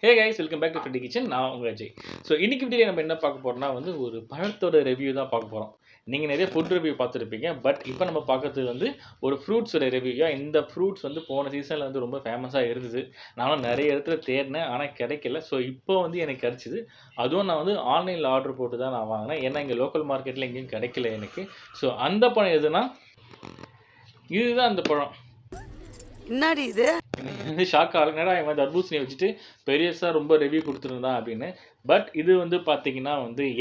Hey guys, welcome back to Friendly Kitchen. நான் உங்கள் Ajay. So இன்னைக்கு வீடியோவில் நம்ம என்ன பார்க்க போகிறோம்னா ஒரு பழத்தோட ரிவ்யூ தான் பார்க்க போகிறோம். நீங்கள் நிறைய ஃபுட் ரிவ்யூ பார்த்துருப்பீங்க. பட் இப்போ நம்ம பார்க்கறது ஒரு ஃப்ரூட்ஸோட ரிவ்யூ. இந்த ஃப்ரூட்ஸ் போன சீசனில் ரொம்ப ஃபேமஸாக இருந்தது. நானும் நிறைய இடத்துல தேடினேன், ஆனால் கிடைக்கல. ஸோ இப்போ எனக்கு கிடச்சிது. அதுவும் நான் ஆன்லைனில் ஆர்டர் போட்டு தான் நான் வாங்கினேன். ஏன்னா இங்கே லோக்கல் மார்க்கெட்டில் எங்கேயும் கிடைக்கல எனக்கு. ஸோ அந்த பழம் எதுனா, இதுதான் அந்த பழம். என்னடி இது? ஷாக் ஆகுனடா, இவன் தர்பூசணியை வச்சுட்டு பெரியசா ரொம்ப ரிவ்யூ கொடுத்துருந்தான் அப்படின்னு. பட் இது பார்த்தீங்கன்னா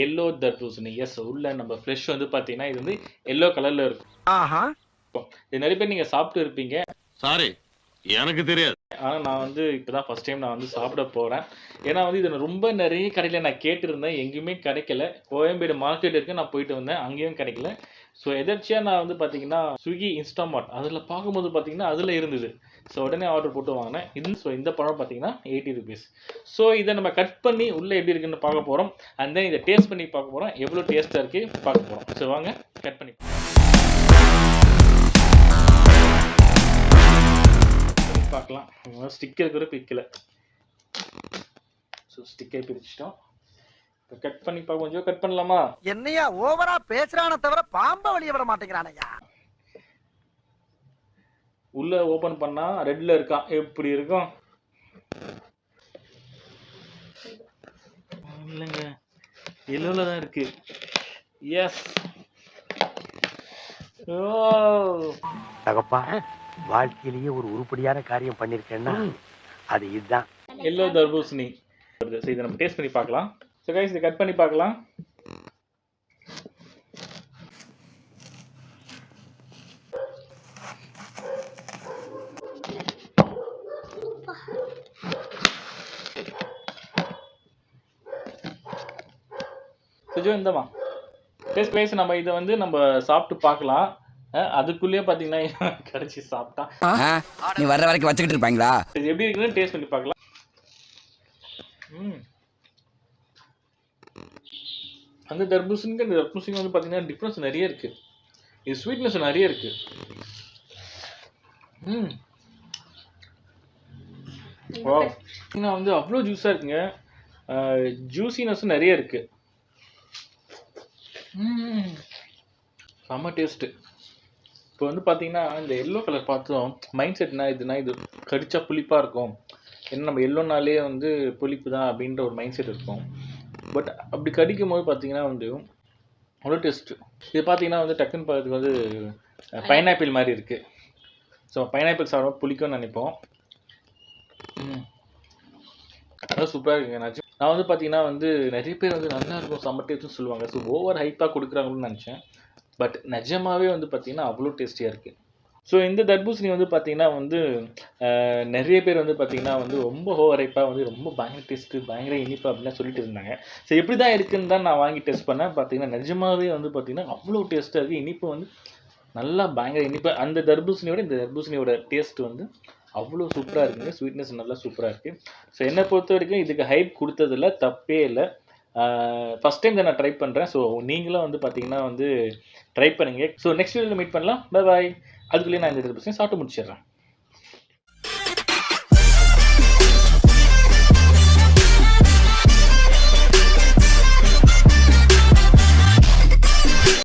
எல்லோ தர்பூசணி. எஸ், உள்ள நம்ம ஃப்ரெஷ் பார்த்தீங்கன்னா இது எல்லோ கலர்ல இருக்கும். இது நிறைய பேர் நீங்க சாப்பிட்டு இருப்பீங்க. சாரி, எனக்கு தெரியாது. ஆனால் நான் இப்போதான் ஃபர்ஸ்ட் டைம் நான் சாப்பிட போகிறேன். ஏன்னா இது ரொம்ப நிறைய கடையில் நான் கேட்டிருந்தேன், எங்கேயுமே கிடைக்கல. கோயம்பேடு மார்க்கெட் இருக்குது, நான் போயிட்டு வந்தேன், அங்கேயும் கிடைக்கல. ஸோ எதர்ச்சியாக நான் பார்த்தீங்கன்னா ஸ்விக்கி இன்ஸ்டாமார்ட் அதில் பார்க்கும்போது பார்த்தீங்கன்னா அதில் இருந்தது. ஸோ உடனே ஆர்டர் போட்டு வாங்கினேன். ஸோ இந்த பழம் பார்த்தீங்கன்னா 80 rupees. ஸோ இதை நம்ம கட் பண்ணி உள்ளே எப்படி இருக்குன்னு பார்க்க போகிறோம். அண்ட் தென் இதை டேஸ்ட் பண்ணி பார்க்க போகிறோம், எவ்வளோ டேஸ்ட்டாக இருக்குது பார்க்க போகிறோம். ஸோ வாங்க கட் பண்ணி பார்க்கலாம். ஸ்டிக்கர் கூட பிரிக்கல. ஸோ ஸ்டிக்கர் பிரிச்சிட்டோம். கட் பண்ணி பார்க்க, கொஞ்சம் கட் பண்ணலாமா? என்னையா ஓவரா பேசுறானே தவிர பாம்ப வெளிய விட மாட்டேங்கிறானயா. உள்ள ஓபன் பண்ணா ரெட்ல இருக்கான். எப்படி இருக்கும்? இல்லங்க, எல்லோல தான் இருக்கு. எஸ். ஓ தகப்பா, வாழ்க்கையிலேயே ஒரு உருப்படியான காரியம் பண்ணிருக்கேன்னா அது இதுதான். எல்லோ தர்பூசணி. சோ இதை நம்ம டேஸ்ட் பண்ணி பார்க்கலாம். ஸோ கைஸ், இதை கட் பண்ணி பார்க்கலாம். இந்தமா டேஸ்ட் வைஸ் நம்ம இதை நம்ம சாப்பிட்டு பார்க்கலாம். அதுக்குள்ளேயே பார்த்தீங்கன்னா கடைச்சி சாப்பிட்டா நீ வர்ற வரைக்கும் வச்சுக்கிட்டு இருப்பாங்களா? இது எப்படி இருக்குன்னு டேஸ்ட் பண்ணி பார்க்கலாம். அந்த தர்பூசணிக்கு அந்த தர்பூசணி பார்த்தீங்கன்னா டிஃப்ரென்ஸ் நிறைய இருக்கு. இது ஸ்வீட்னஸ் நிறைய இருக்கு. அவ்வளோ ஜூஸாக இருக்குங்க. ஜூசினஸும் நிறைய இருக்கு. செம்ம டேஸ்ட்டு. இப்போ பார்த்தீங்கன்னா இந்த எல்லோ கலர் பார்த்தோம், மைண்ட் செட்னா இது கடிச்சா புளிப்பாக இருக்கும். ஏன்னா நம்ம எல்லோனாலே புளிப்பு தான் அப்படின்ற ஒரு மைண்ட் செட் இருக்கும். பட் அப்படி கடிக்கும் போது பார்த்தீங்கன்னா அவ்வளோ டேஸ்ட்டு. இது பார்த்தீங்கன்னா டக்குன்னு பார்க்கறதுக்கு பைனாப்பிள் மாதிரி இருக்குது. ஸோ பைனாப்பிள் சாப்பிட புளிக்கும்னு நினைப்போம். அதான் சூப்பராக இருக்குங்க. நான் பார்த்தீங்கன்னா நிறைய பேர் நல்லா இருக்கும், செம்ம டேஸ்ட்னு சொல்லுவாங்க. ஸோ ஓவர் ஹைப்பாக கொடுக்குறாங்கன்னு நினச்சேன். பட் நிஜமாவே பார்த்தீங்கன்னா அவ்வளோ டேஸ்டியாக இருக்குது. ஸோ இந்த தர்பூசணி பார்த்தீங்கன்னா நிறைய பேர் பார்த்தீங்கன்னா ரொம்ப ஓவர் ஹைப்பாக ரொம்ப பயங்கர டேஸ்ட்டு, பயங்கர இனிப்பு அப்படின்லாம் சொல்லிட்டு இருந்தாங்க. ஸோ எப்படி தான் இருக்குன்னு தான் நான் வாங்கி டெஸ்ட் பண்ணேன். பார்த்தீங்கன்னா நிஜமாவே பார்த்தீங்கன்னா அவ்வளோ டேஸ்ட்டாக இருக்குது. இனிப்பு நல்லா பயங்கர இனிப்பு. அந்த தர்பூசணியோட இந்த தர்பூசணியோட டேஸ்ட் அவ்வளோ சூப்பராக இருக்குங்க. ஸ்வீட்னஸ் நல்லா சூப்பராக இருக்குது. ஸோ என்னை பொறுத்த வரைக்கும் இதுக்கு ஹைப் கொடுத்ததில்ல, தப்பே இல்லை. ஃபஸ்ட் டைம் தான் நான் ட்ரை பண்ணுறேன். ஸோ நீங்களும் பார்த்தீங்கன்னா ட்ரை பண்ணுங்க. ஸோ நெக்ஸ்ட் வீடியோவில் மீட் பண்ணலாம். Bye bye. அதுக்குள்ளேயே நான் இந்த தர்பூசணி சாப்பிட்டு முடிச்சிடுறேன்.